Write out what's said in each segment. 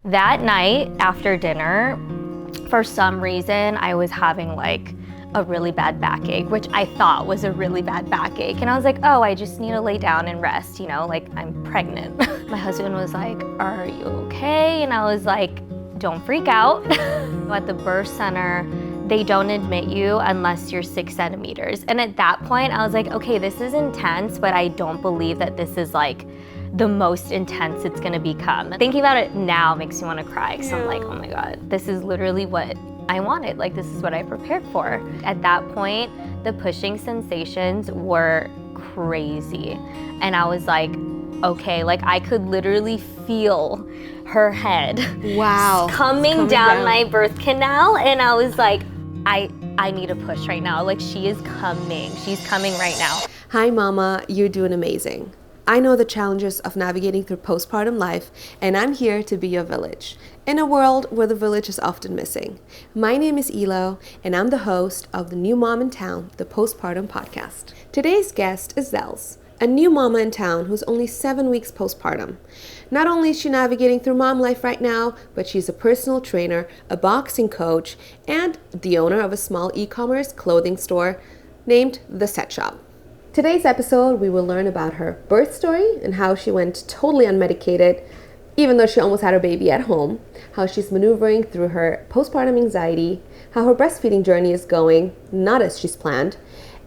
That night after dinner, for some reason, I was having like a really bad backache, which I thought was a really bad backache. And I was like, oh, I just need to lay down and rest, like I'm pregnant. My husband was like, are you okay? And I was like, don't freak out. At the birth center, they don't admit you unless you're 6 centimeters. And at that point, I was like, okay, this is intense, but I don't believe that this is like the most intense it's gonna become. Thinking about it now makes me wanna cry, because I'm like, oh my God, this is literally what I wanted. Like, this is what I prepared for. At that point, the pushing sensations were crazy. And I was like, okay, like I could literally feel her head coming down my birth canal. And I was like, I need a push right now. Like, she is coming. She's coming right now. Hi, Mama. You're doing amazing. I know the challenges of navigating through postpartum life, and I'm here to be your village, in a world where the village is often missing. My name is Elo, and I'm the host of the New Mom in Town, the Postpartum podcast. Today's guest is Zels, a new mama in town who's only 7 weeks postpartum. Not only is she navigating through mom life right now, but she's a personal trainer, a boxing coach, and the owner of a small e-commerce clothing store named The Set Shop. Today's episode, we will learn about her birth story and how she went totally unmedicated, even though she almost had her baby at home, how she's maneuvering through her postpartum anxiety, how her breastfeeding journey is going, not as she's planned,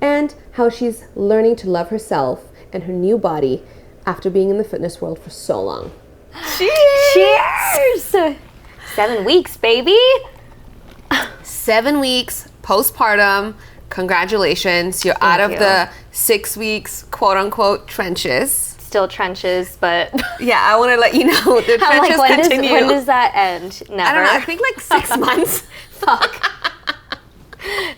and how she's learning to love herself and her new body after being in the fitness world for so long. Cheers! 7 weeks, baby. 7 weeks postpartum. Congratulations. You're out of the 6 weeks, quote unquote, trenches. Still trenches, but yeah, I want to let you know the trenches continue. When does that end? Never. I don't know. I think like 6 months. Fuck,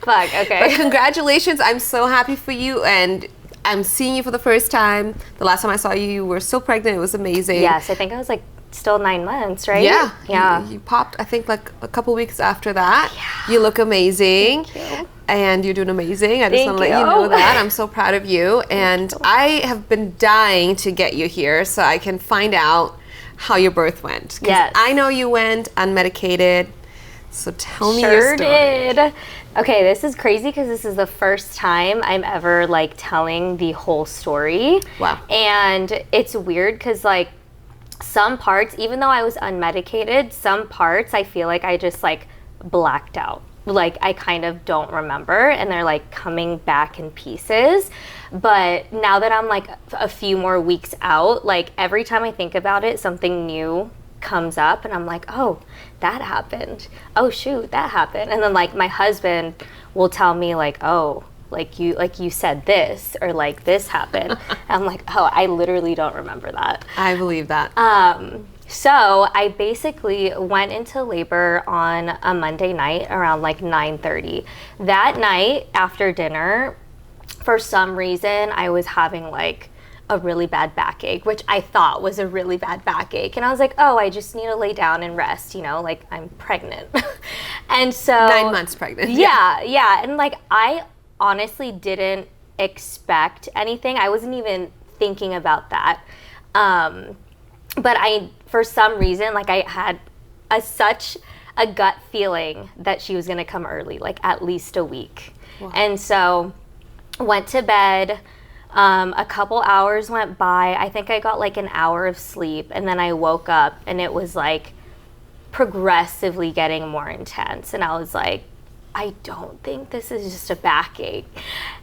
okay. But congratulations. I'm so happy for you, and I'm seeing you for the first time. The last time I saw you, you were still pregnant. It was amazing. Yes, I think I was like still 9 months, right? Yeah. You popped, I think, like a couple weeks after that. Yeah. You look amazing. Thank you. And you're doing amazing. I just want to let you know that. I'm so proud of you. And I have been dying to get you here so I can find out how your birth went. Yes. I know you went unmedicated. So tell me your story. Sure did. Okay, this is crazy because this is the first time I'm ever like telling the whole story. Wow. And it's weird because like some parts, even though I was unmedicated, some parts I feel like I just like blacked out. Like I kind of don't remember, and they're like coming back in pieces. But now that I'm like a few more weeks out, like every time I think about it, something new comes up and I'm like, oh, that happened. Oh shoot, that happened. And then like my husband will tell me like, oh, like you said this, or like this happened. I'm like, oh, I literally don't remember that. I believe that. So I basically went into labor on a Monday night around like 9:30. That night after dinner, for some reason, I was having like a really bad backache, which I thought was a really bad backache. And I was like, oh, I just need to lay down and rest, like I'm pregnant. And so 9 months pregnant. Yeah. And like, I honestly didn't expect anything. I wasn't even thinking about that. But for some reason, like I had such a gut feeling that she was gonna come early, like at least a week. Wow. And so went to bed, a couple hours went by. I think I got like an hour of sleep, and then I woke up and it was like progressively getting more intense. And I was like, I don't think this is just a backache.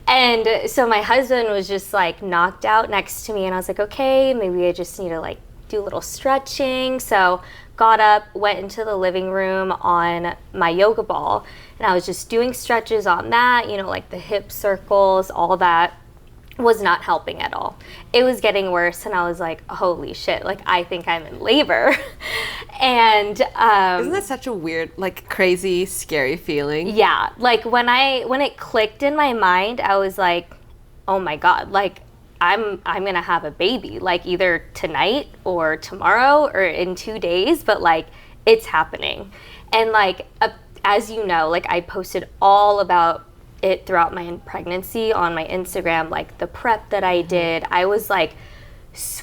And so my husband was just like knocked out next to me, and I was like, okay, maybe I just need to like do a little stretching. So got up, went into the living room on my yoga ball, and I was just doing stretches on that, like the hip circles, all that. Was not helping at all. It was getting worse, and I was like, holy shit, like I think I'm in labor. And isn't that such a weird, like crazy, scary feeling? Yeah, like when it clicked in my mind, I was like, oh my God, like I'm gonna have a baby, like either tonight or tomorrow or in 2 days, but like it's happening. And like as you know, like I posted all about it throughout my pregnancy on my Instagram, like the prep that I did. I was like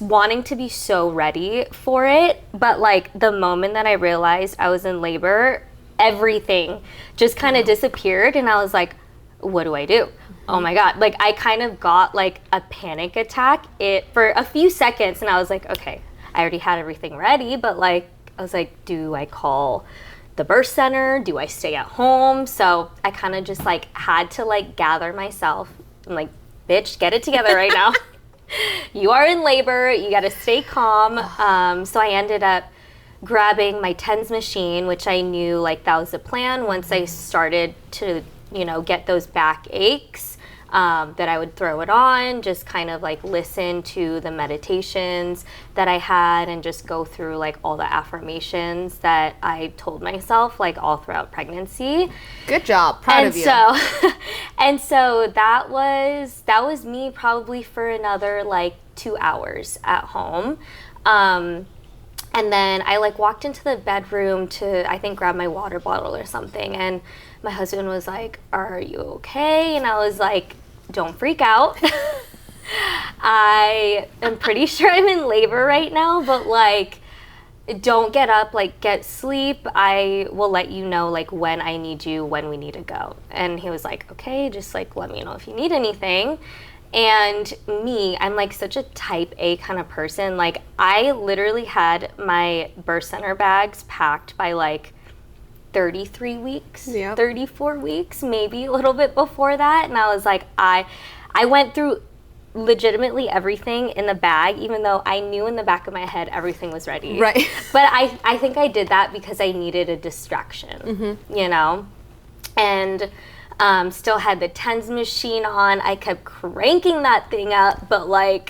wanting to be so ready for it. But like the moment that I realized I was in labor, everything just kind of disappeared. And I was like, what do I do? Oh my God. Like I kind of got like a panic attack for a few seconds. And I was like, okay, I already had everything ready. But like, I was like, do I call the birth center? Do I stay at home? So I kind of just like had to like gather myself. I'm like, bitch, get it together right now. You are in labor. You got to stay calm. So I ended up grabbing my TENS machine, which I knew like that was the plan once I started to, get those back aches. That I would throw it on, just kind of like listen to the meditations that I had and just go through like all the affirmations that I told myself like all throughout pregnancy. Good job. Proud of you. And so that was me probably for another like 2 hours at home. And then I like walked into the bedroom to, I think, grab my water bottle or something. And my husband was like, are you okay? And I was like, don't freak out. I am pretty sure I'm in labor right now, but like, don't get up, like get sleep. I will let you know like when I need you, when we need to go. And he was like, okay, just like let me know if you need anything. And me, I'm like such a type A kind of person. Like I literally had my birth center bags packed by like 33 weeks, 34 weeks, maybe a little bit before that. And I was like, I went through legitimately everything in the bag, even though I knew in the back of my head everything was ready. Right. But I think I did that because I needed a distraction, And still had the TENS machine on. I kept cranking that thing up, but like,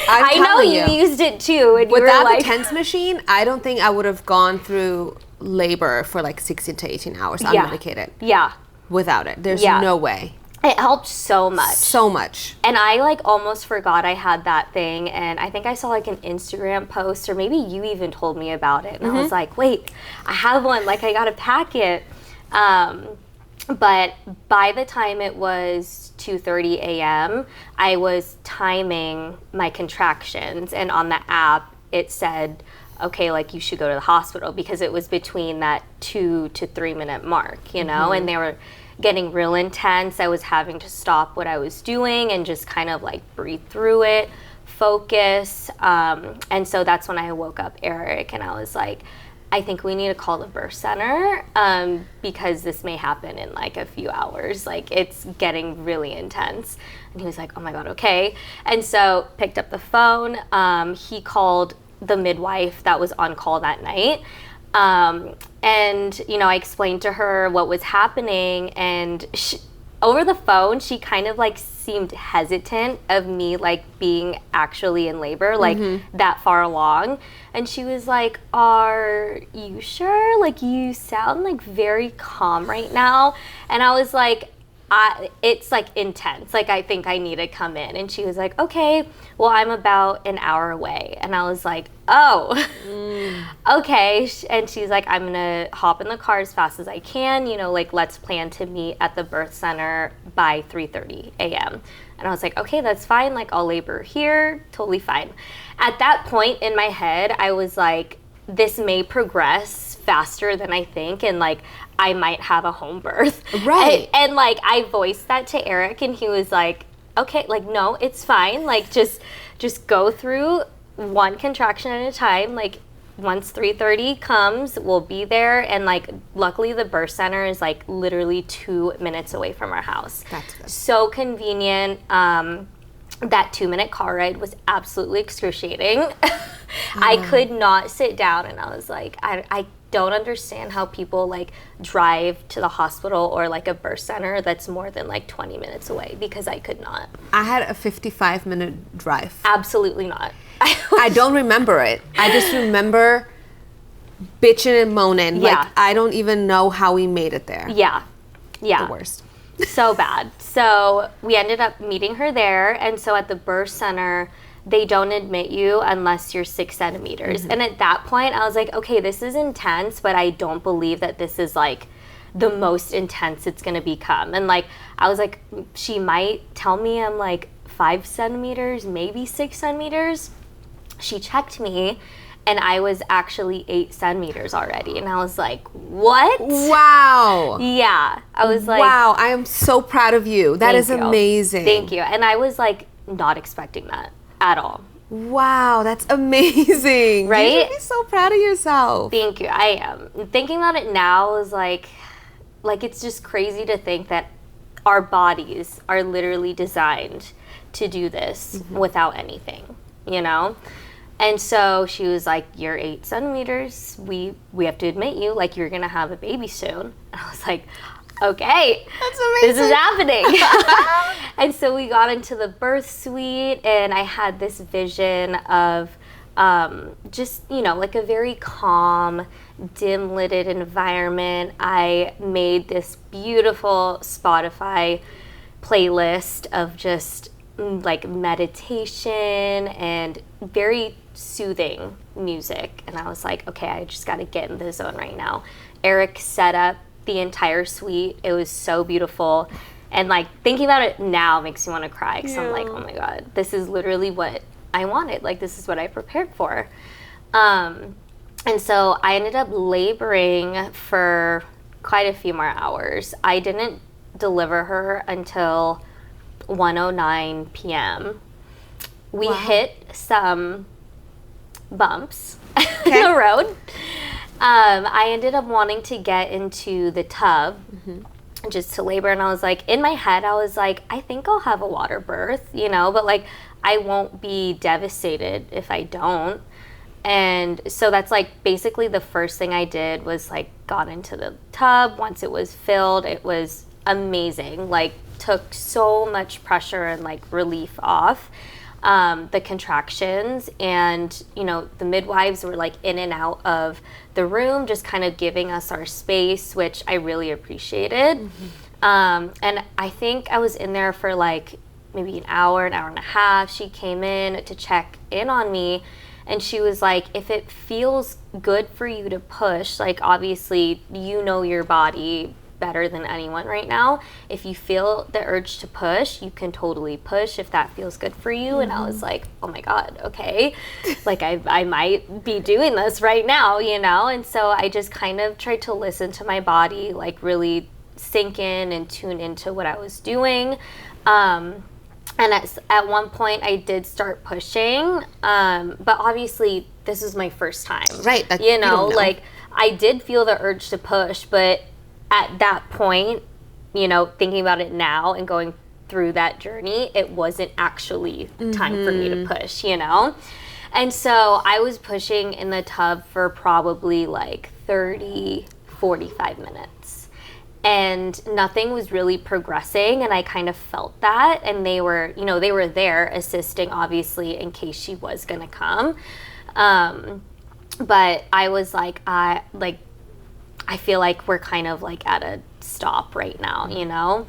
I know you used it too. And without like, the TENS machine, I don't think I would have gone through labor for like 16 to 18 hours unmedicated. Yeah. Without it. There's no way. It helped so much. So much. And I like almost forgot I had that thing. And I think I saw like an Instagram post, or maybe you even told me about it. And I was like, wait, I have one. Like I got to pack it. But by the time it was 2:30 a.m., I was timing my contractions. And on the app, it said, okay, like you should go to the hospital, because it was between that 2 to 3 minute mark, and they were getting real intense. I was having to stop what I was doing and just kind of like breathe through it, focus. And so that's when I woke up Eric and I was like, I think we need to call the birth center because this may happen in like a few hours. Like it's getting really intense. And he was like, oh my God, okay. And so picked up the phone. He called the midwife that was on call that night. And, I explained to her what was happening, and over the phone, she kind of like seemed hesitant of me like being actually in labor, like that far along. And she was like, are you sure? Like you sound like very calm right now. And I was like, it's like intense. Like I think I need to come in. And she was like, okay, well, I'm about an hour away. And I was like, oh, okay. And she's like, I'm going to hop in the car as fast as I can. Like let's plan to meet at the birth center by 3:30 a.m. And I was like, okay, that's fine. Like I'll labor here. Totally fine. At that point in my head, I was like, this may progress faster than I think. And like, I might have a home birth. Right. And like, I voiced that to Eric and he was like, okay, like, no, it's fine. Like, just go through one contraction at a time. Like, once 3:30 comes, we'll be there. And like, luckily the birth center is like literally 2 minutes away from our house. That's good. So convenient. That 2-minute car ride was absolutely excruciating. I could not sit down, and I was like, I don't understand how people like drive to the hospital or like a birth center that's more than like 20 minutes away, because I could not. I had a 55-minute drive. Absolutely not. I don't remember it. I just remember bitching and moaning. Yeah. Like, I don't even know how we made it there. Yeah. The worst. So bad. So we ended up meeting her there. And so at the birth center, they don't admit you unless you're 6 centimeters. And at that point, I was like, okay, this is intense, but I don't believe that this is like the most intense it's going to become. And like, I was like, she might tell me I'm like 5 centimeters, maybe 6 centimeters. She checked me, and I was actually 8 centimeters already. And I was like, what? Wow. Yeah. I was like, wow, I am so proud of you. That is amazing. Thank you. And I was like, not expecting that at all. Wow, that's amazing. Right? You should be so proud of yourself. Thank you. I am. Thinking about it now is like it's just crazy to think that our bodies are literally designed to do this without anything, you know? And so she was like, you're 8 centimeters. We have to admit you, like, you're going to have a baby soon. And I was like, okay, that's amazing. This is happening. And so we got into the birth suite, and I had this vision of just, you know, like a very calm, dim-lighted environment. I made this beautiful Spotify playlist of just like meditation and very soothing music. And I was like, okay, I just got to get in the zone right now. Eric set up the entire suite. It was so beautiful. And like thinking about it now makes me want to cry, because I'm like, oh my God, this is literally what I wanted. Like, this is what I prepared for. And so I ended up laboring for quite a few more hours. I didn't deliver her until 1:09 p.m. We hit some bumps in the road. I ended up wanting to get into the tub just to labor, and I was like, in my head, I was like, I think I'll have a water birth, you know, but like, I won't be devastated if I don't. And so that's like basically the first thing I did was like got into the tub. Once it was filled, it was amazing. Like, took so much pressure and like relief off the contractions. And, you know, the midwives were like in and out of the room, just kind of giving us our space, which I really appreciated. And I think I was in there for like maybe an hour and a half. She came in to check in on me, and she was like, if it feels good for you to push, like, obviously you know your body better than anyone right now. If you feel the urge to push, you can totally push if that feels good for you. And I was like, oh my God, okay. Like, I might be doing this right now, you know? And so I just kind of tried to listen to my body, like really sink in and tune into what I was doing. And at one point I did start pushing, but obviously this is my first time. Right. You know, like, I did feel the urge to push, but at that point, you know, thinking about it now and going through that journey, it wasn't actually time for me to push, you know? And so I was pushing in the tub for probably like 30, 45 minutes. And nothing was really progressing, and I kind of felt that. And they were, you know, they were there assisting, obviously, in case she was gonna come. But I was like, I feel like we're kind of like at a stop right now, you know?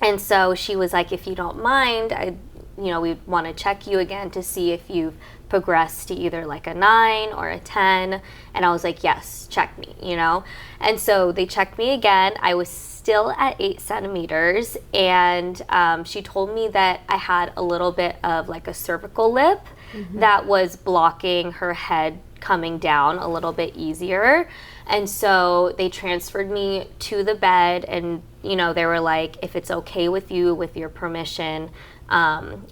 And so she was like, if you don't mind, we want to check you again to see if you've progressed to either like a 9 or a 10. And I was like, yes, check me, you know? And so they checked me again. I was still at 8 centimeters. And she told me that I had a little bit of like a cervical lip that was blocking her head coming down a little bit easier. And so they transferred me to the bed, and, you know, they were like, if it's okay with you, with your permission,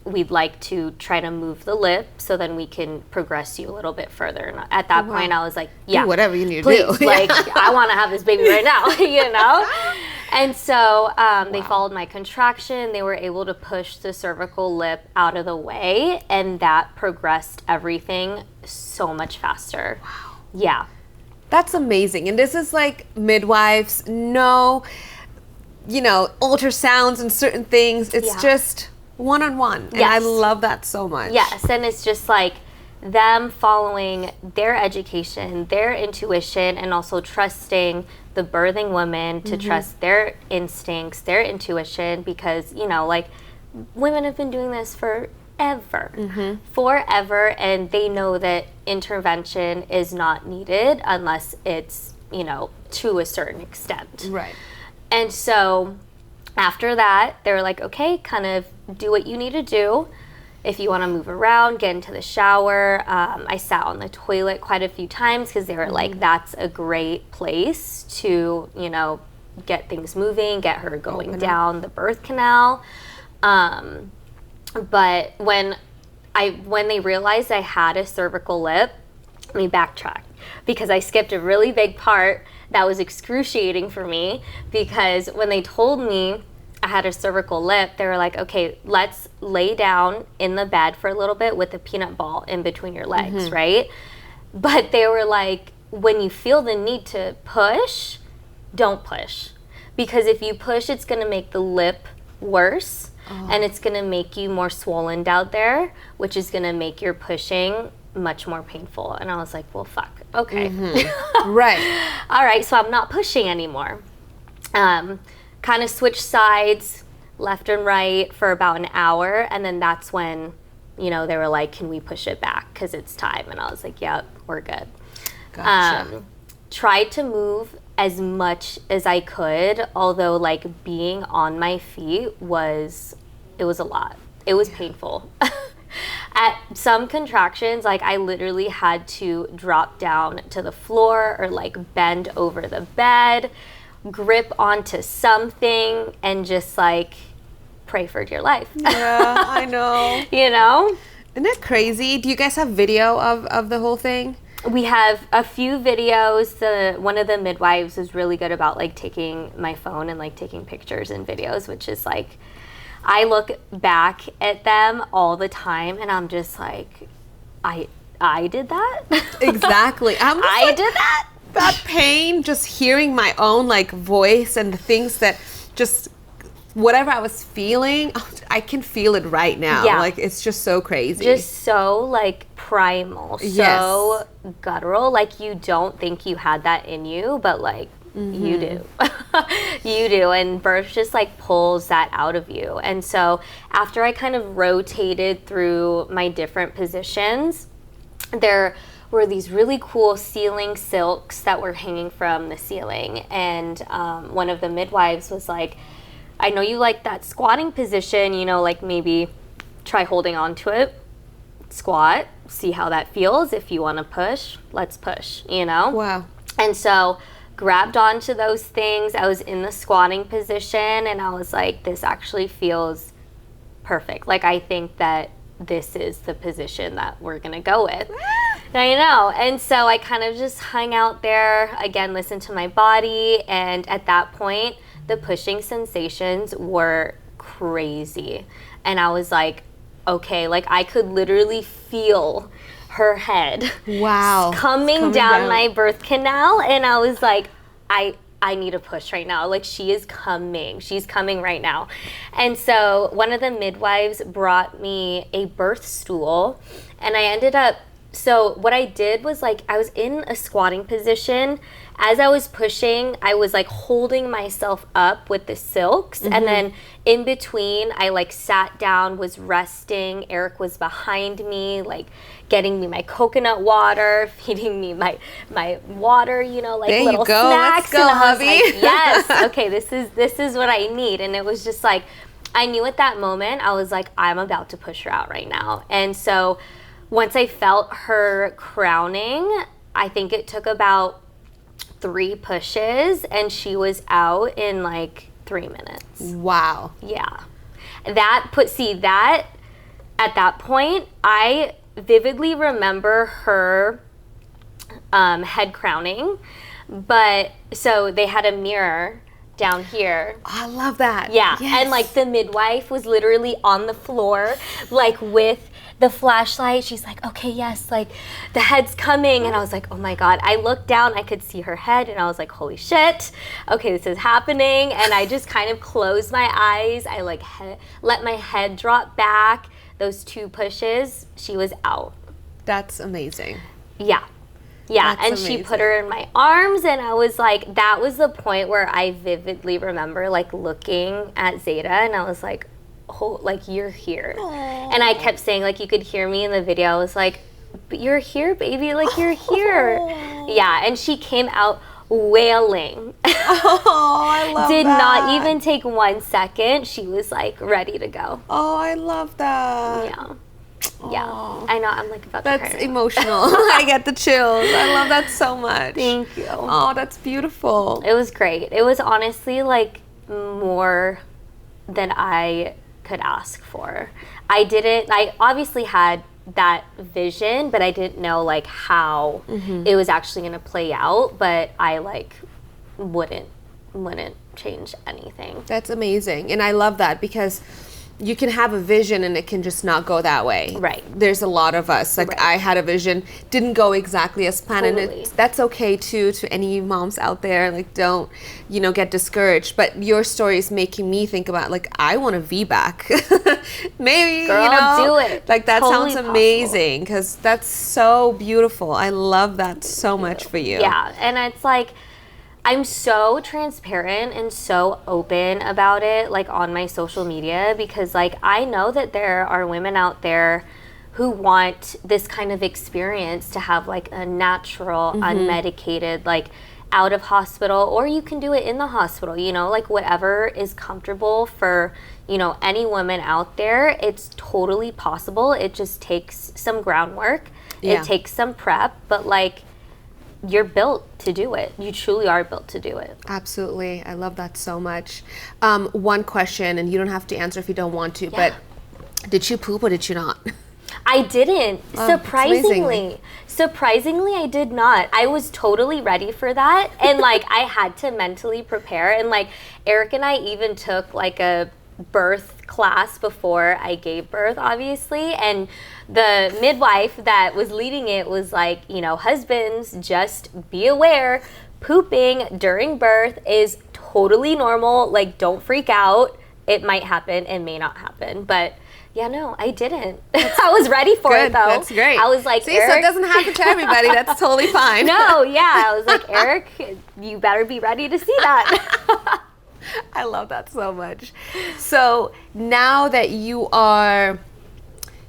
we'd like to try to move the lip so then we can progress you a little bit further. And at that point, I was like, yeah, do whatever you need please, to do. Like, I want to have this baby right now, you know? And so they followed my contraction. They were able to push the cervical lip out of the way, and that progressed everything so much faster. Wow. Yeah. That's amazing. And this is like midwives, no, you know, ultrasounds and certain things. It's just one-on-one. And I love that so much. Yes. And it's just like them following their education, their intuition, and also trusting the birthing woman to trust their instincts, their intuition, because, you know, like, women have been doing this forever, and they know that intervention is not needed unless it's, you know, to a certain extent. Right. And so after that, they were like, okay, kind of do what you need to do. If you want to move around, get into the shower. I sat on the toilet quite a few times because they were like, that's a great place to, get things moving, get her going down the birth canal. But when they realized I had a cervical lip, let me backtrack because I skipped a really big part that was excruciating for me, because when they told me I had a cervical lip, they were like, okay, let's lay down in the bed for a little bit with a peanut ball in between your legs, right? But they were like, when you feel the need to push, don't push. Because if you push, it's going to make the lip worse, and it's going to make you more swollen down there, which is going to make your pushing much more painful. And I was like, well, fuck. Okay. Right. All right, so I'm not pushing anymore. Kind of switched sides left and right for about an hour, and then that's when they were like, can we push it back because it's time? And I was like, yep, we're good. Gotcha. Tried to move as much as I could, although like being on my feet was a lot. It was painful. At some contractions, like I literally had to drop down to the floor or like bend over the bed, grip onto something, and just like pray for your life. Yeah, I know. Isn't that crazy? Do you guys have video of the whole thing? We have a few videos. One of the midwives was really good about like taking my phone and like taking pictures and videos, which is like, I look back at them all the time and I'm just like, I did that? Exactly. I did that? That pain, just hearing my own like voice and the things that just whatever I was feeling, I can feel it right now. Yeah. Like it's just so crazy. Just so like primal, so guttural. Like you don't think you had that in you, but like you do. You do. And birth just like pulls that out of you. And so after I kind of rotated through my different positions, there were these really cool ceiling silks that were hanging from the ceiling. And one of the midwives was like, I know you like that squatting position, like maybe try holding on to it, squat, see how that feels. If you want to push, let's push, Wow. And so grabbed onto those things. I was in the squatting position and I was like, this actually feels perfect. Like, I think that this is the position that we're going to go with. I know. And so I kind of just hung out there, again, listened to my body. And at that point, the pushing sensations were crazy. And I was like, okay, like I could literally feel her head coming down my birth canal. And I was like, I need a push right now. Like she's coming right now. And so one of the midwives brought me a birth stool, and I ended up, so what I did was like, I was in a squatting position. As I was pushing, I was like holding myself up with the silks. And then in between, I like sat down, was resting. Eric was behind me, like getting me my coconut water, feeding me my water, like there little you go. snacks. Let's go, and I was hubby. like, yes, okay, this is what I need. And it was just like, I knew at that moment, I was like, I'm about to push her out right now. And so once I felt her crowning, I think it took about 3 pushes and she was out in like 3 minutes. Wow. Yeah. That at that point, I vividly remember her head crowning, but so they had a mirror down here. I love that. Yeah. Yes. And like the midwife was literally on the floor, like with the flashlight. She's like, okay, yes, like the head's coming. And I was like, oh my God. I looked down, I could see her head, and I was like, holy shit, okay, this is happening. And I just kind of closed my eyes. I like let my head drop back. Those 2 pushes, she was out. That's amazing. Yeah. Yeah, That's and amazing. She put her in my arms, and I was like, that was the point where I vividly remember like looking at Zeta, and I was like, oh, like you're here. Aww. And I kept saying, like, you could hear me in the video. I was like, but you're here, baby, like you're here. Yeah, and she came out wailing. Oh, I love Did that. not even take 1 second. She was like ready to go. Oh, I love that. Yeah. Yeah. Aw. I know. I'm like about to That's cry. emotional. I get the chills. I love that so much. Thank you. Oh, that's beautiful. It was great. It was honestly like more than I could ask for. I obviously had that vision, but I didn't know like how it was actually going to play out, but I like wouldn't change anything. That's amazing. And I love that because you can have a vision and it can just not go that way. Right. There's a lot of us. Like Right. I had a vision, didn't go exactly as planned. Totally. And that's okay too, to any moms out there. Like don't, get discouraged. But your story is making me think about like, I want a VBAC. Maybe, Girl, do it. Like that Totally sounds amazing because that's so beautiful. I love that so much for you. Yeah. And it's like, I'm so transparent and so open about it, like on my social media, because like I know that there are women out there who want this kind of experience to have like a natural, unmedicated, like out of hospital, or you can do it in the hospital, like whatever is comfortable for, any woman out there. It's totally possible. It just takes some groundwork. Yeah. It takes some prep, but like, you're built to do it. You truly are built to do it. Absolutely. I love that so much. One question, and you don't have to answer if you don't want to, but did you poop or did you not? I didn't. Oh, amazing. Surprisingly, I did not. I was totally ready for that. And like, I had to mentally prepare. And like, Eric and I even took like a birth class before I gave birth, obviously. And the midwife that was leading it was like, husbands, just be aware, pooping during birth is totally normal. Like, don't freak out. It might happen and may not happen. But yeah, no, I didn't. I was ready for it, though. That's great. I was like, see, Eric, so it doesn't happen to everybody. That's totally fine. No, yeah. I was like, Eric, you better be ready to see that. I love that so much. So now that you are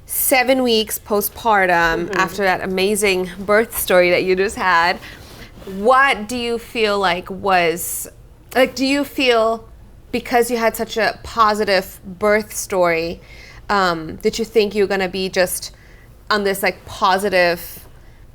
7 weeks postpartum after that amazing birth story that you just had, what do you feel like do you feel because you had such a positive birth story, did you think you were going to be just on this like positive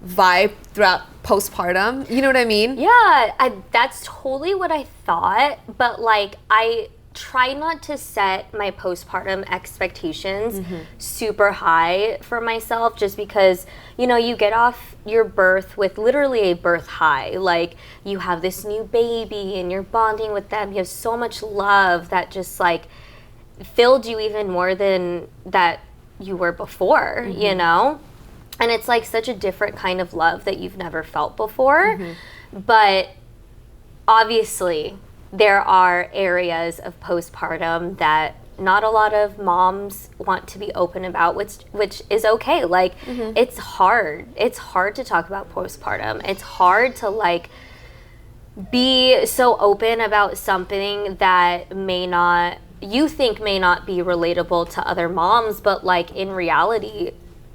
vibe throughout postpartum? You know what I mean? Yeah, that's totally what I thought. But like, I try not to set my postpartum expectations super high for myself, just because, you get off your birth with literally a birth high. Like, you have this new baby and you're bonding with them. You have so much love that just like filled you even more than that you were before, And it's like such a different kind of love that you've never felt before. But obviously, there are areas of postpartum that not a lot of moms want to be open about, which is okay. Like, it's hard. It's hard to talk about postpartum. It's hard to like be so open about something that you think may not be relatable to other moms, but like in reality,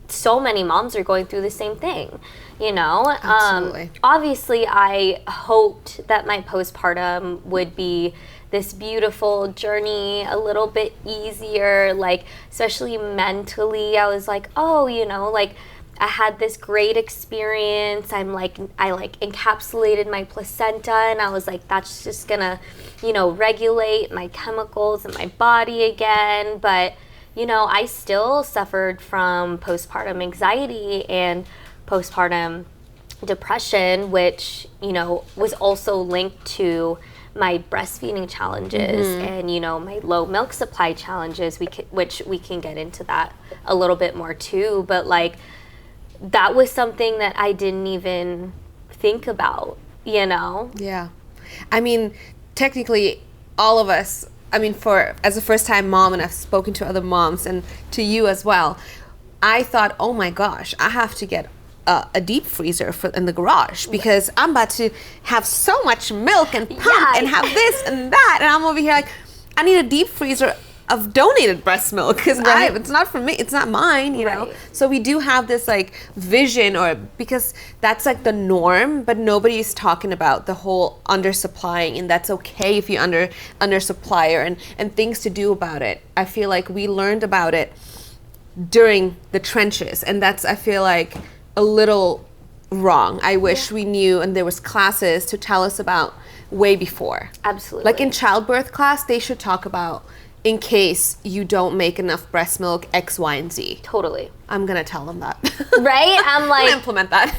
so many moms are going through the same thing, Absolutely. Obviously, I hoped that my postpartum would be this beautiful journey, a little bit easier, like, especially mentally. I was like, oh, like, I had this great experience. I encapsulated my placenta, and I was like, that's just gonna, regulate my chemicals in my body again. But I still suffered from postpartum anxiety and postpartum depression, which, was also linked to my breastfeeding challenges and, my low milk supply challenges, which we can get into that a little bit more too. But like, that was something that I didn't even think about, Yeah. I mean, technically, all of us, as a first-time mom, and I've spoken to other moms and to you as well, I thought, oh my gosh, I have to get a deep freezer in the garage because I'm about to have so much milk and pump and have this and that. And I'm over here like, I need a deep freezer of donated breast milk because Right. it's not for me, it's not mine, you know. Right. So we do have this like vision, or because that's like the norm, but nobody's talking about the whole undersupplying, and that's okay if you undersupplier and things to do about it. I feel like we learned about it during the trenches, and that's, I feel like, a little wrong. I wish we knew, and there was classes to tell us about way before. Absolutely. Like in childbirth class, they should talk about, in case you don't make enough breast milk, X, Y, and Z. Totally. I'm gonna tell them that. Right? I'm I'm like, gonna implement that.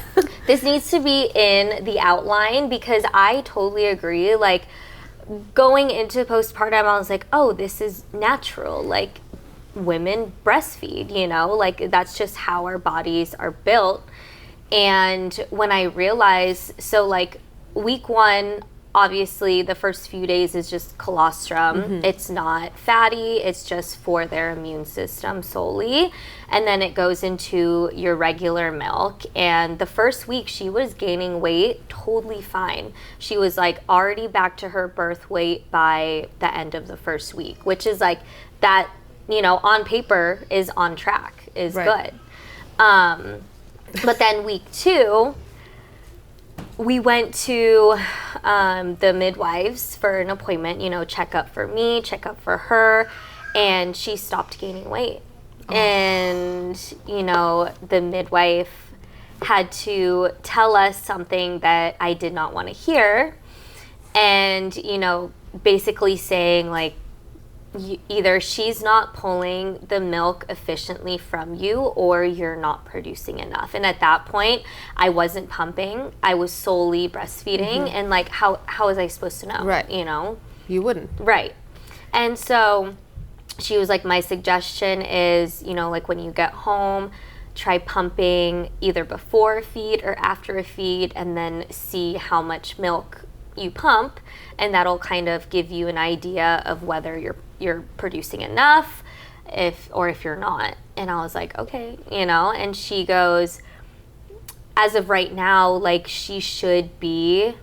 this needs to be in the outline, because I totally agree. Like, going into postpartum, I was like, oh, this is natural. Like, women breastfeed, you know? Like, that's just how our bodies are built. And when I realized, so like week 1, obviously the first few days is just colostrum. It's not fatty, it's just for their immune system solely. And then it goes into your regular milk. And the first week she was gaining weight totally fine. She was like already back to her birth weight by the end of the first week, which is like that, you know, on paper is on track, is Right. good. But then week 2, we went to the midwives for an appointment, you know, check up for me, check up for her, and she stopped gaining weight. And, you know, the midwife had to tell us something that I did not want to hear. And, you know, basically saying like, either she's not pulling the milk efficiently from you, or you're not producing enough. And at that point, I wasn't pumping. I was solely breastfeeding. And like, how was I supposed to know? Right. You know? You wouldn't. Right. And so she was like, my suggestion is, you know, like when you get home, try pumping either before a feed or after a feed, and then see how much milk you pump, and that'll kind of give you an idea of whether you're producing enough, if you're not. And I was like, okay, you know. And she goes, as of right now, like she should be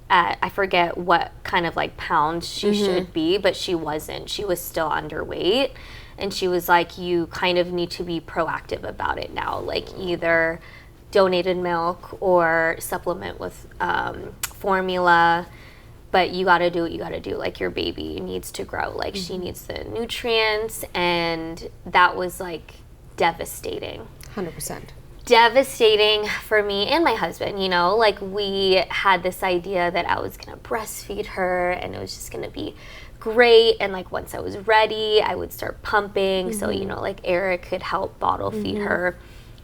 at, I forget what kind of like pounds she should be, but she wasn't. She was still underweight. And she was like, you kind of need to be proactive about it now, like either donated milk or supplement with formula, but you got to do what you got to do. Like, your baby needs to grow, like she needs the nutrients. And that was like devastating 100%. devastating for me and my husband. You know, like we had this idea that I was gonna breastfeed her and it was just gonna be great, and like once I was ready I would start pumping. So, you know, like Eric could help bottle feed her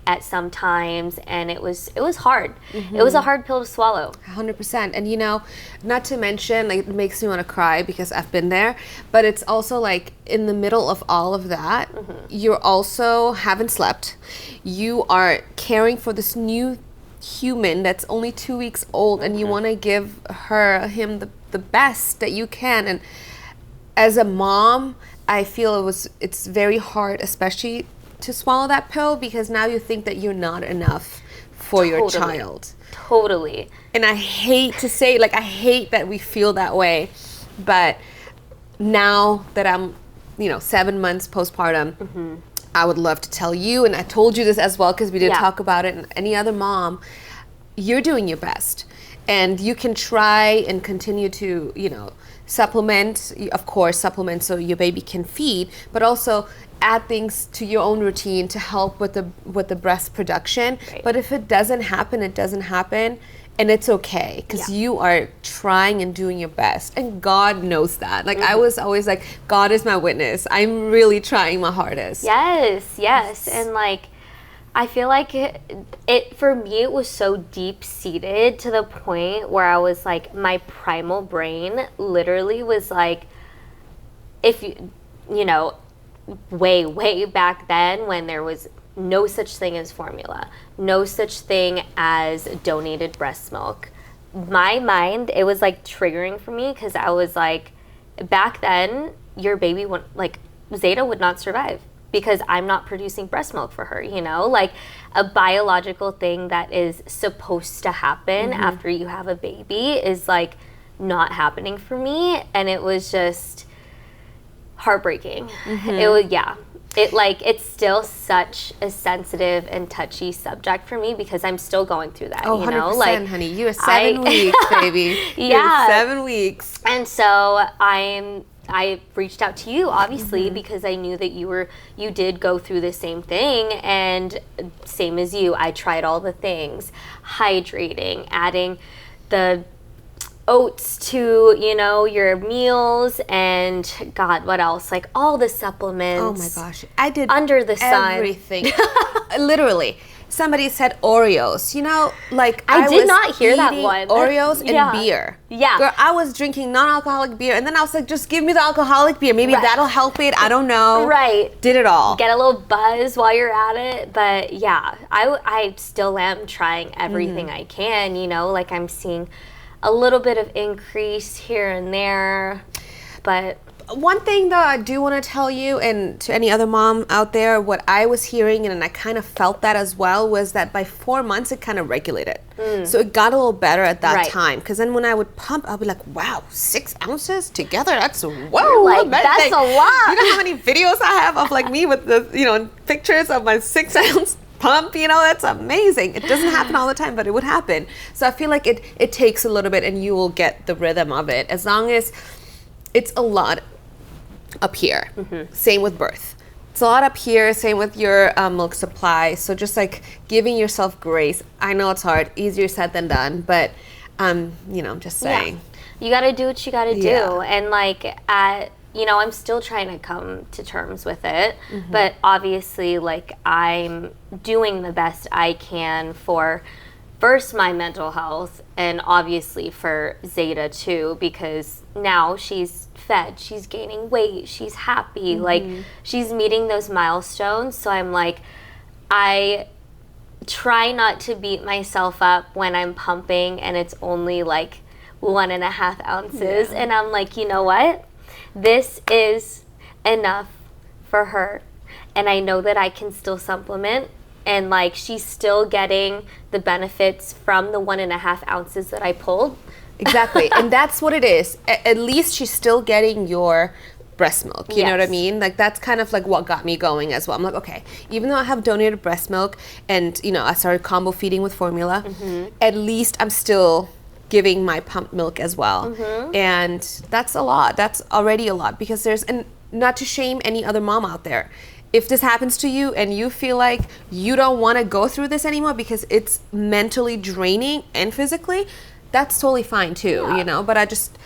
at some times, and it was hard. It was a hard pill to swallow. 100%. And you know, not to mention, like, it makes me want to cry because I've been there, but it's also like in the middle of all of that, you're also haven't slept. You are caring for this new human that's only 2 weeks old, and you want to give him the best that you can. And as a mom, I feel it's very hard, especially to swallow that pill, because now you think that you're not enough for your child. Totally. And I hate to say, like, I hate that we feel that way, but now that I'm, 7 months postpartum, I would love to tell you, and I told you this as well because we did talk about it, and any other mom, you're doing your best. And you can try and continue to, supplement, of course, supplement so your baby can feed, but also add things to your own routine to help with the breast production. Right. But if it doesn't happen, it doesn't happen, and it's okay, because you are trying and doing your best, and God knows that. Like, I was always like, God is my witness. I'm really trying my hardest. Yes. And like, I feel like it for me, it was so deep seated to the point where I was like, my primal brain literally was like, if way back then, when there was no such thing as formula, no such thing as donated breast milk, my mind, it was like triggering for me, because I was like, back then your baby would, like, Zeta would not survive because I'm not producing breast milk for her, like a biological thing that is supposed to happen after you have a baby is like not happening for me. And it was just heartbreaking. It was, yeah. It's still such a sensitive and touchy subject for me because I'm still going through that, Oh, you know? 100%, honey. You are 7 weeks, baby. Yeah. You're 7 weeks. And so I reached out to you, obviously, because I knew that you did go through the same thing, and same as you, I tried all the things, hydrating, adding the oats to, you know, your meals, and God, what else? Like all the supplements. Oh my gosh. I did under the sun. Everything. Literally. Somebody said Oreos. You know, like I did was not hear that eating one. Oreos and Yeah. beer. Yeah. Girl, I was drinking non-alcoholic beer, and then I was like, just give me the alcoholic beer. Maybe Right. that'll help it. I don't know. Right. Did it all. Get a little buzz while you're at it. But yeah, I still am trying everything I can, you know, like I'm seeing a little bit of increase here and there, but One thing that I do want to tell you, and to any other mom out there, what I was hearing, and I kind of felt that as well, was that by 4 months it kind of regulated. So it got a little better at that Right. time. Because then when I would pump, I'd be like, wow, 6 ounces together? That's, whoa. You're like, that's a lot. You know how many videos I have of like me with the, you know, pictures of my 6 ounce pump? You know, that's amazing. It doesn't happen all the time, but it would happen. So I feel like it takes a little bit, and you will get the rhythm of it. As long as it's a lot up here. Same with birth. It's a lot up here. Same with your milk supply. So just like giving yourself grace. I know it's hard, easier said than done, but you know, I'm just saying. Yeah. You got to do what you got to do. Yeah. And like you know, I'm still trying to come to terms with it, but obviously like I'm doing the best I can for first my mental health, and obviously for Zeta too, because now she's fed, she's gaining weight, she's happy, like she's meeting those milestones. So I'm like, I try not to beat myself up when I'm pumping and it's only like 1.5 ounces. And I'm like, you know what? This is enough for her. And I know that I can still supplement, and like she's still getting the benefits from the 1.5 ounces that I pulled. Exactly. And that's what it is. At least she's still getting your breast milk. You know what I Yes. mean? Like that's kind of like what got me going as well. I'm like, okay, even though I have donated breast milk and, you know, I started combo feeding with formula, at least I'm still giving my pumped milk as well. And that's a lot. That's already a lot, because and not to shame any other mom out there. If this happens to you and you feel like you don't want to go through this anymore because it's mentally draining and physically, that's totally fine too, you know. But I just,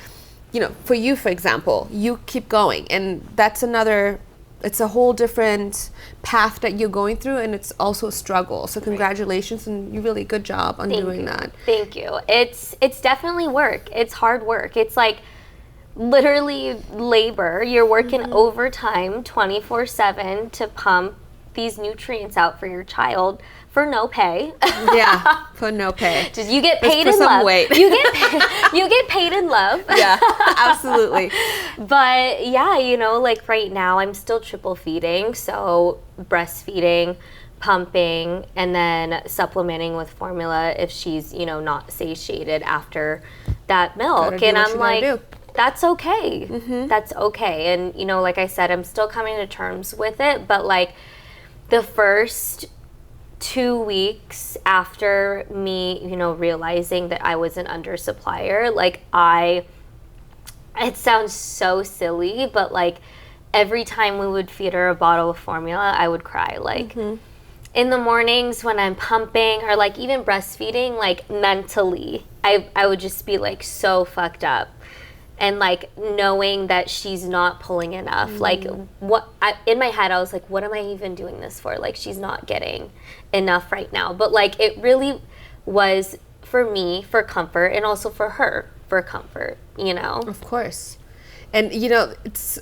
you know, for you, for example, you keep going, and that's it's a whole different path that you're going through, and it's also a struggle. So congratulations, and you really good job on doing that. Thank you. It's definitely work. It's hard work. It's like literally labor. You're working overtime 24/7 to pump these nutrients out for your child for no pay. Yeah, for no pay. Just you get Just paid for in some love. weight. You get paid in love. Yeah, absolutely. But yeah, you know, like right now I'm still triple feeding, so breastfeeding, pumping, and then supplementing with formula if she's, you know, not satiated after that milk. do And what I'm you gotta like, do. that's okay. That's okay. And, you know, like I said, I'm still coming to terms with it, but like the first 2 weeks after me, you know, realizing that I was an undersupplier, like it sounds so silly, but like every time we would feed her a bottle of formula, I would cry. Like in the mornings when I'm pumping, or like even breastfeeding, like mentally, I would just be like so fucked up. And like knowing that she's not pulling enough, like in my head I was like, what am I even doing this for? Like she's not getting enough right now. But like it really was for me for comfort, and also for her for comfort, you know. Of course. And you know, it's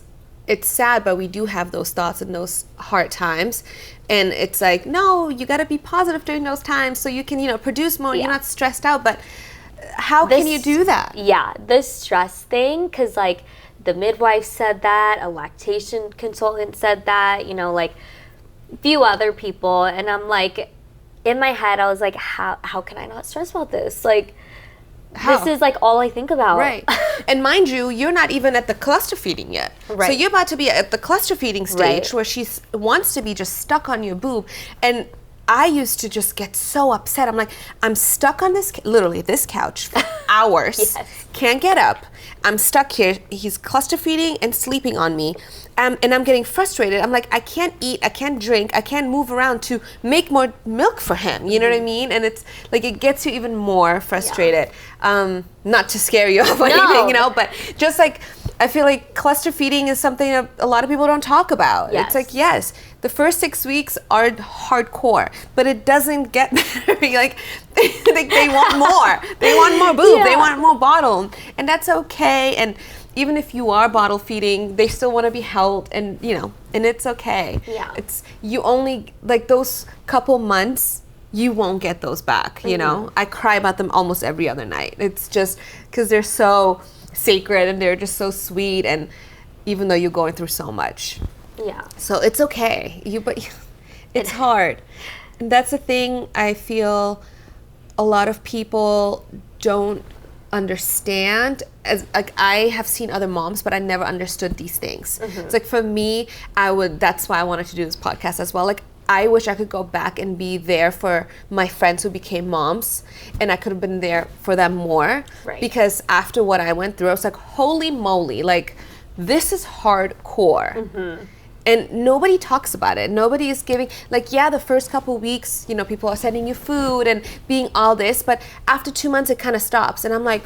sad, but we do have those thoughts in those hard times, and it's like, no, you got to be positive during those times so you can, you know, produce more. You're not stressed out. But how can you do that? Yeah, the stress thing, because like the midwife said that, a lactation consultant said that, you know, like a few other people, and I'm like, in my head I was like, how can I not stress about this? Like, this is like all I think about. Right. And mind you, you're not even at the cluster feeding yet. Right. So you're about to be at the cluster feeding stage Right. where she wants to be just stuck on your boob. And I used to just get so upset. I'm like, I'm stuck on literally this couch for hours. Yes. Can't get up. I'm stuck here. He's cluster feeding and sleeping on me. And I'm getting frustrated. I'm like, I can't eat, I can't drink, I can't move around to make more milk for him. You know what I mean? And it's like, it gets you even more frustrated. Not to scare you off or anything, you know, but just like, I feel like cluster feeding is something that a lot of people don't talk about. Yes. It's like, yes, the first 6 weeks are hardcore, but it doesn't get better. Like, they want more. They want more boob. Yeah. They want more bottle. And that's okay. And even if you are bottle feeding, they still want to be held, and you know, and it's okay. Yeah. It's, you only, like those couple months, you won't get those back, you know? I cry about them almost every other night. It's just because they're so sacred and they're just so sweet, and even though you're going through so much. Yeah. So it's okay. But it's hard. And that's the thing I feel a lot of people don't understand. As like, I have seen other moms, but I never understood these things. It's like, for me, that's why I wanted to do this podcast as well. Like, I wish I could go back and be there for my friends who became moms, and I could have been there for them more. Right. Because after what I went through, I was like, holy moly, like, this is hardcore. And nobody talks about it. Nobody is giving, like, yeah, the first couple weeks, you know, people are sending you food and being all this, but after 2 months, it kind of stops. And I'm like,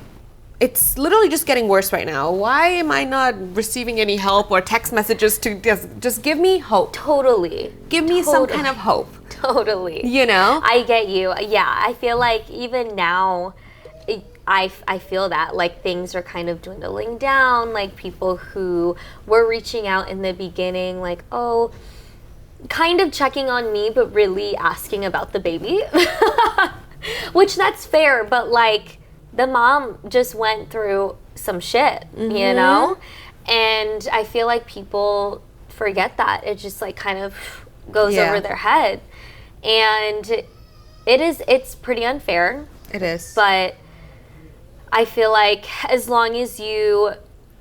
it's literally just getting worse right now. Why am I not receiving any help or text messages to just give me hope? Totally. Give me some kind of hope. Totally. You know? I get you. Yeah, I feel like even now, I feel that, like, things are kind of dwindling down. Like, people who were reaching out in the beginning, like, oh, kind of checking on me, but really asking about the baby. Which, that's fair, but, like, the mom just went through some shit, you know? And I feel like people forget that. It just, like, kind of goes over their head. And it's pretty unfair. It is. But I feel like as long as you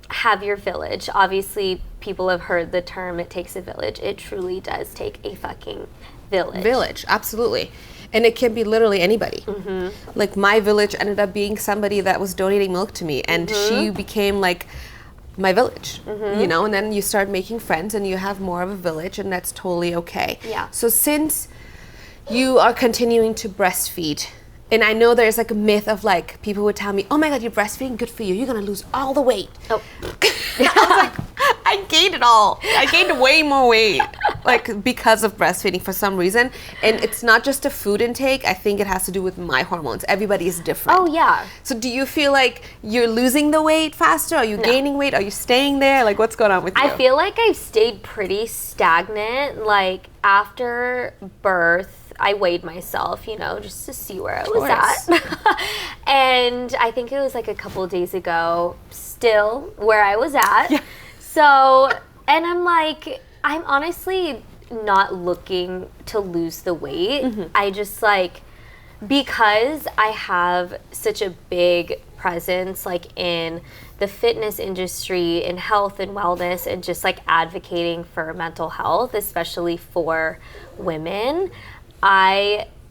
have your village, obviously people have heard the term, it takes a village. It truly does take a fucking village. Village, absolutely. And it can be literally anybody. Like, my village ended up being somebody that was donating milk to me, and she became like my village, you know? And then you start making friends and you have more of a village, and that's totally okay. Yeah. So since you are continuing to breastfeed, and I know there's like a myth of, like, people would tell me, oh my God, you're breastfeeding, good for you. You're gonna lose all the weight. Oh. I was like, I gained it all. I gained way more weight, like, because of breastfeeding for some reason. And it's not just a food intake. I think it has to do with my hormones. Everybody is different. Oh, yeah. So do you feel like you're losing the weight faster? Are you gaining weight? Are you staying there? Like, what's going on with you? I feel like I've stayed pretty stagnant. Like, after birth, I weighed myself, you know, just to see where I was at. And I think it was like a couple of days ago, still where I was at. Yeah. So, and I'm like, I'm honestly not looking to lose the weight. I just, like, because I have such a big presence, like, in the fitness industry, in health and wellness, and just, like, advocating for mental health, especially for women,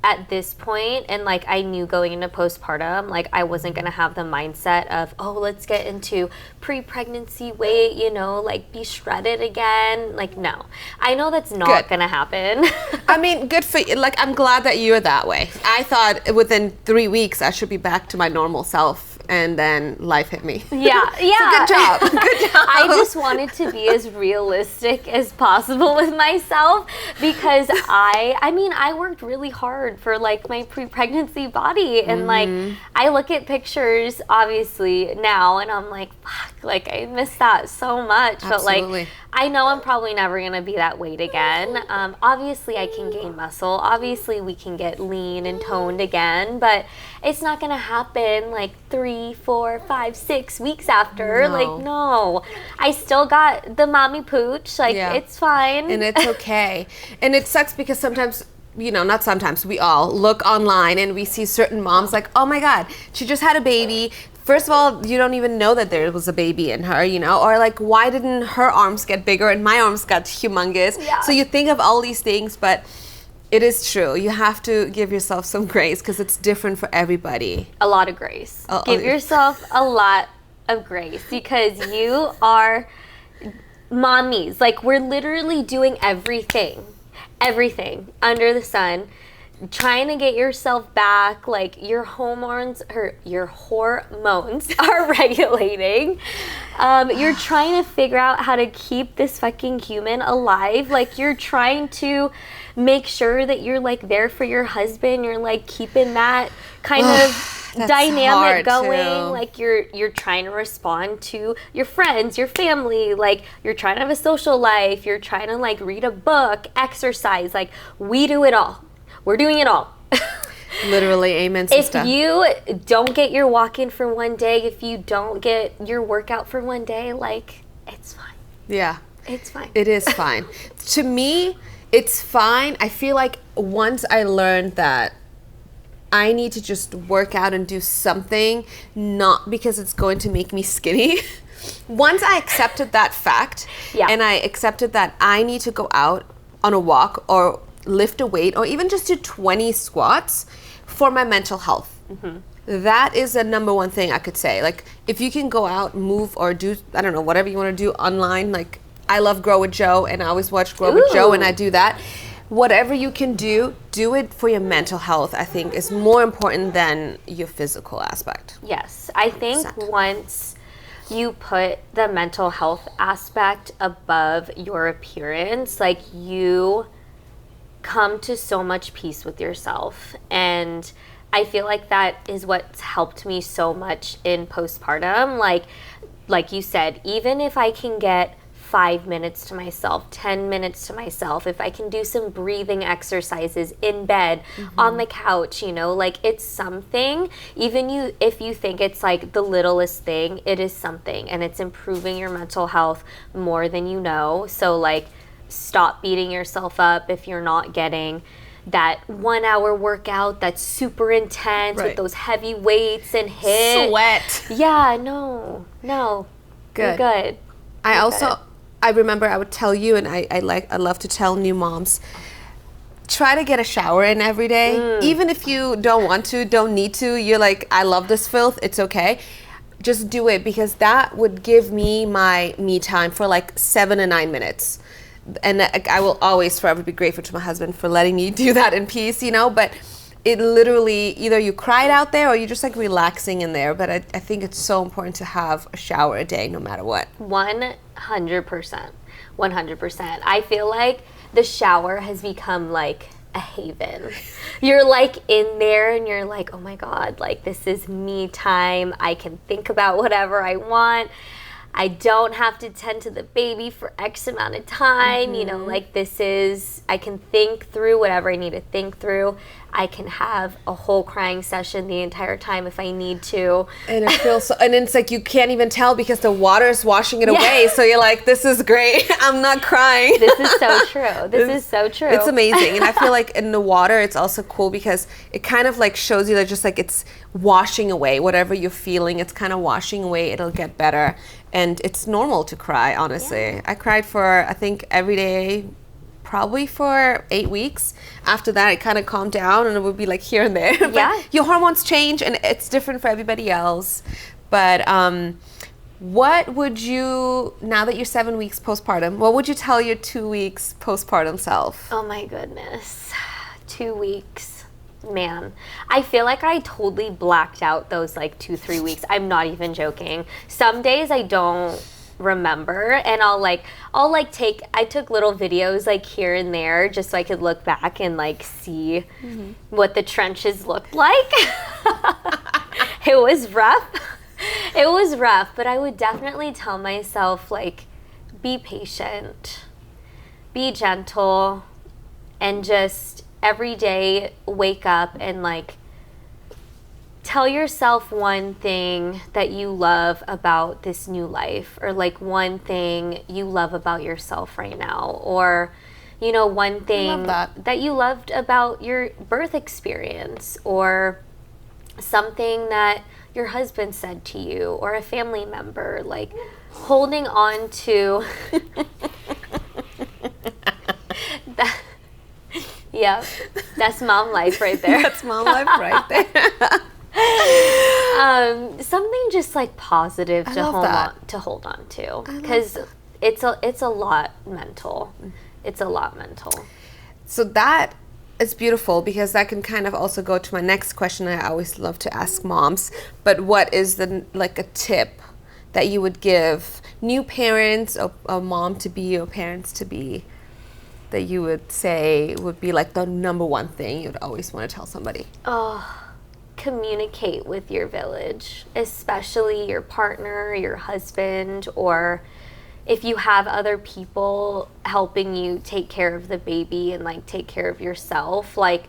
at this point, and, like, I knew going into postpartum, like, I wasn't going to have the mindset of, oh, let's get into pre-pregnancy weight, you know, like, be shredded again. Like, no. I know that's not going to happen. I mean, good for you. Like, I'm glad that you're that way. I thought within 3 weeks I should be back to my normal self, and then life hit me. Yeah. So good job. Good job. I just wanted to be as realistic as possible with myself, because I mean, I worked really hard for, like, my pre-pregnancy body, and like, I look at pictures obviously now and I'm like, fuck, like, I miss that so much. Absolutely. But, like, I know I'm probably never gonna be that weight again. Obviously I can gain muscle, obviously we can get lean and toned again, but it's not gonna happen like 3, 4, 5, 6 weeks after. No. Like, no. I still got the mommy pooch, like, it's fine. And it's okay. And it sucks because sometimes, you know, not sometimes, we all look online and we see certain moms like, oh my God, she just had a baby, First of all, you don't even know that there was a baby in her, or like, why didn't her arms get bigger and my arms got humongous? Yeah. So you think of all these things, but it is true. You have to give yourself some grace because it's different for everybody. A lot of grace. Give yourself a lot of grace because you are mommies. Like, we're literally doing everything under the sun, trying to get yourself back. Like, your hormones are regulating. You're trying to figure out how to keep this fucking human alive. Like, you're trying to make sure that you're like there for your husband. You're like keeping that kind of dynamic going. Too. Like, you're trying to respond to your friends, your family. Like, you're trying to have a social life. You're trying to like read a book, exercise. Like, we do it all. We're doing it all. Literally, amen, sister. If you don't get your walk in for one day, if you don't get your workout for one day, like, it's fine. Yeah. It's fine. It is fine. To me, it's fine. I feel like once I learned that I need to just work out and do something, not because it's going to make me skinny. Once I accepted that fact, and I accepted that I need to go out on a walk or lift a weight or even just do 20 squats for my mental health. Mm-hmm. That is the number one thing I could say. Like, if you can go out, move, or do, I don't know, whatever you want to do online. Like, I love Grow with Joe, and I always watch Grow with Joe, and I do that. Whatever you can do it for your mental health, I think, is more important than your physical aspect. Yes. I think once you put the mental health aspect above your appearance, like, you come to so much peace with yourself. And I feel like that is what's helped me so much in postpartum. Like you said, even if I can get 5 minutes to myself, 10 minutes to myself, if I can do some breathing exercises in bed, on the couch, like, it's something. Even if you think it's like the littlest thing, it is something, and it's improving your mental health more than you know. So, like, stop beating yourself up if you're not getting that 1 hour workout that's super intense with those heavy weights and HIIT. Sweat. Yeah, no. Good. You're good. I remember I would tell you, and I love to tell new moms, try to get a shower in every day. Even if you don't want to, don't need to, you're like, I love this filth, it's okay. Just do it, because that would give me my me time for like 7 to 9 minutes. And I will always forever be grateful to my husband for letting me do that in peace, but it literally, either you cried out there or you're just like relaxing in there. But I think it's so important to have a shower a day no matter what. 100%. 100%. I feel like the shower has become like a haven. You're like in there and you're like, oh my God, like, this is me time. I can think about whatever I want. I don't have to tend to the baby for X amount of time. Like, I can think through whatever I need to think through. I can have a whole crying session the entire time if I need to. And it feels so, and it's like you can't even tell because the water is washing it away. So you're like, this is great. I'm not crying. This is so true. This is so true. It's amazing. And I feel like in the water, it's also cool because it kind of like shows you that just like it's washing away whatever you're feeling. It's kind of washing away. It'll get better. And it's normal to cry, honestly. Yeah. I cried for, I think, every day, probably for 8 weeks. After that, it kind of calmed down, and it would be like here and there. Yeah. But your hormones change, and it's different for everybody else. But what would you, now that you're 7 weeks postpartum, what would you tell your 2 weeks postpartum self? Oh my goodness. 2 weeks. Man, I feel like I totally blacked out those like 2-3 weeks. I'm not even joking. Some days I don't remember, and I took little videos like here and there just so I could look back and like see what the trenches looked like. It was rough. It was rough, but I would definitely tell myself, like, be patient, be gentle, and just every day wake up and like tell yourself one thing that you love about this new life, or like one thing you love about yourself right now, or one thing that you loved about your birth experience, or something that your husband said to you or a family member, like holding on to that. Yeah, that's mom life right there. That's mom life right there. Something just like positive to hold on to, because it's a lot mental. It's a lot mental. So that is beautiful, because that can kind of also go to my next question I always love to ask moms. But what is a tip that you would give new parents or mom to be or parents to be, that you would say would be like the number one thing you'd always want to tell somebody? Communicate with your village, especially your partner, your husband, or if you have other people helping you take care of the baby and like take care of yourself, like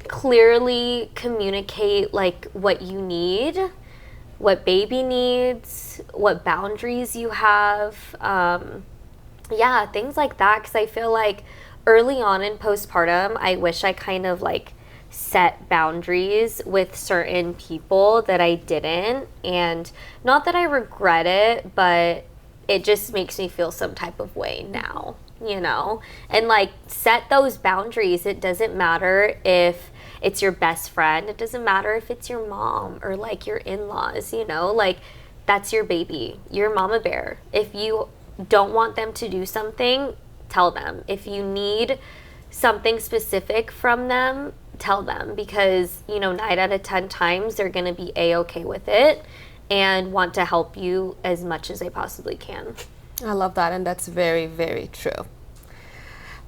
clearly communicate like what you need, what baby needs, what boundaries you have. Yeah, things like that. Because I feel like early on in postpartum, I wish I kind of like set boundaries with certain people that I didn't. And not that I regret it, but it just makes me feel some type of way now, you know? And like set those boundaries. It doesn't matter if it's your best friend. It doesn't matter if it's your mom or like your in-laws, you know? Like that's your baby. You're mama bear. If you don't want them to do something, tell them. If you need something specific from them, tell them, because 9 out of 10 times they're going to be a-okay with it and want to help you as much as they possibly can. I love that, and that's very, very true.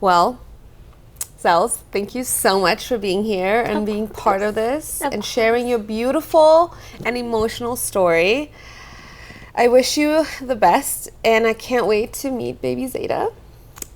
Well, Zels, thank you so much for being here and being part of this and sharing your beautiful and emotional story. I wish you the best, and I can't wait to meet baby Zeta.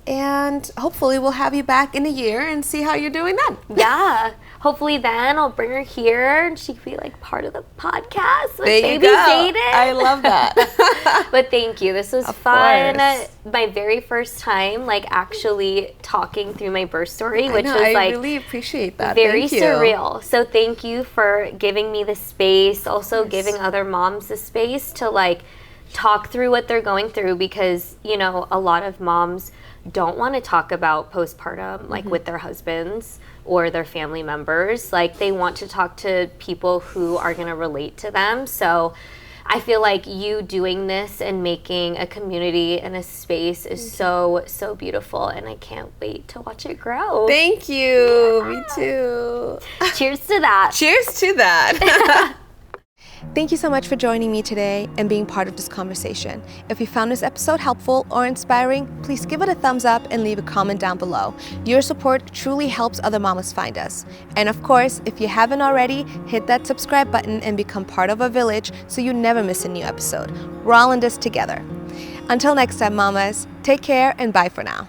And hopefully we'll have you back in a year and see how you're doing then. Yeah. Hopefully then I'll bring her here and she can be like part of the podcast with there baby Zeta. I love that. But thank you. This was fun. My very first time like actually talking through my birth story, which was like I really appreciate that. Very surreal. So thank you for giving me the space, also giving other moms the space to like talk through what they're going through, because a lot of moms don't want to talk about postpartum like with their husbands or their family members. Like they want to talk to people who are going to relate to them. So I feel like you doing this and making a community and a space is so beautiful, and I can't wait to watch it grow. Thank you. Me too. Cheers to that. Cheers to that. Thank you so much for joining me today and being part of this conversation. If you found this episode helpful or inspiring, please give it a thumbs up and leave a comment down below. Your support truly helps other mamas find us. And of course, if you haven't already, hit that subscribe button and become part of our village so you never miss a new episode. We're all in this together. Until next time, mamas, take care and bye for now.